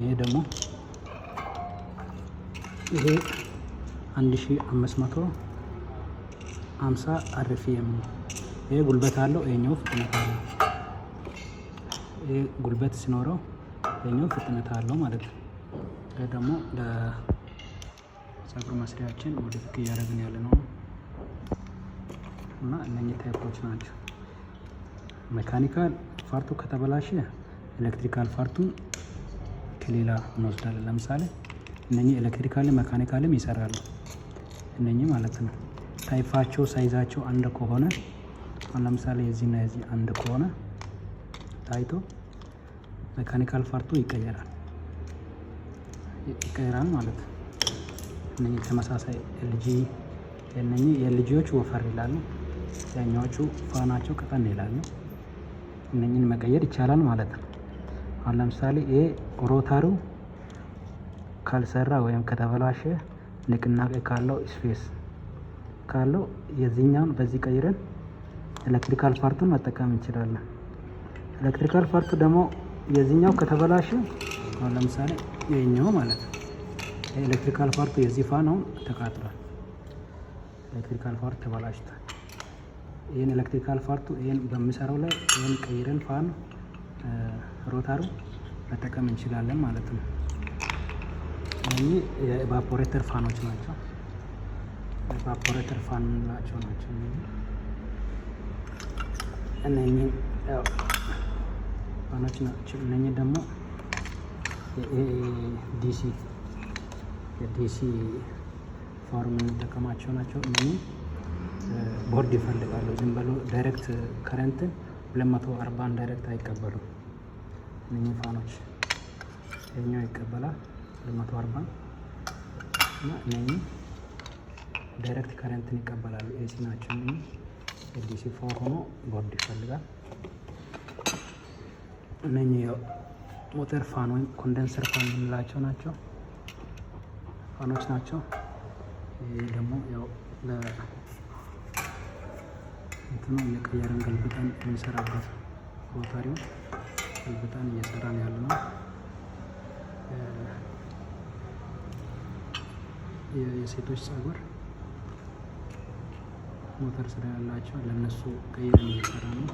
ይሄ ደግሞ ይሄ 1550 አርፒኤም ነው። ይሄ ጉልበት አለው፣ ይሄኛው ፍጥነት አለው። ይሄ ጉልበት ሲኖረው ይሄኛው ፍጥነት አለው ማለት ነው። ይሄ ደግሞ ለፀጉር መስሪያችን ሞዲፊክ እያደረግን ያለ ነው እና እነኚህ ታይፖች ናቸው። ሜካኒካል ፓርቱ ከተበላሸ ኤሌክትሪካል ፓርቱን ከሌላ እንወስዳለን። ለምሳሌ እነኚህ ኤሌክትሪካል ሜካኒካልም ይሰራሉ እነኚህ ማለት ነው። ታይፋቸው ሳይዛቸው አንድ ከሆነ አሁን ለምሳሌ የዚህና የዚህ አንድ ከሆነ ታይቶ ሜካኒካል ፓርቱ ይቀየራል ማለት ነው። እነኚህ ተመሳሳይ ኤልጂ እነኚህ የኤልጂዎች ወፈር ይላሉ፣ ያኛዎቹ ፋናቸው ቀጠን ይላሉ። እነኚህን መቀየር ይቻላል ማለት ነው። አሁን ለምሳሌ ይሄ ሮታሩ ካልሰራ ወይም ከተበላሸ ንቅናቄ ካለው ስፔስ ካለው የዚህኛውን በዚህ ቀይረን ኤሌክትሪካል ፓርቱን መጠቀም እንችላለን። ኤሌክትሪካል ፓርቱ ደግሞ የዚህኛው ከተበላሸ አሁን ለምሳሌ ይሄኛው ማለት ነው። ኤሌክትሪካል ፓርቱ የዚህ ፋናው ተቃጥሏል። ኤሌክትሪካል ፓርቱ ተበላሽቷል። ይሄን ኤሌክትሪካል ፓርቱ ይሄን በሚሰራው ላይ ይሄን ቀይረን ፋን ሮታሩ መጠቀም እንችላለን ማለት ነው። እነዚህ የኤቫፖሬተር ፋኖች ናቸው። ኤቫፖሬተር ፋን ናቸው። እነኚህ ፋኖች ናቸው። እነኚህ ደግሞ የዲሲ ፋርም የምንጠቀማቸው ናቸው። እነኚህ ቦርድ ይፈልጋሉ። ዝም ብሎ ዳይሬክት ከረንትን 240 ዳይሬክት አይቀበሉም። እነኚህ ፋኖች ይሄኛው ይቀበላል 240 እና እነኚህ ዳይሬክት ከረንትን ይቀበላሉ። ኤሲ ናቸው። እነኚህ የዲሲ ፋን ሆኖ ቦርድ ይፈልጋል። እነኚህ ሞተር ፋን ወይም ኮንደንሰር ፋን የምንላቸው ናቸው ፋኖች ናቸው። ይህ ደግሞ ያው እንትኑ እየቀየርን ገልብጠን የምንሰራበት ሮታሪው ገልብጠን እየሰራን ያለ ነው። የሴቶች ፀጉር ሞተር ስራ ያላቸው ለነሱ ቀይረን እየሰራ ነው።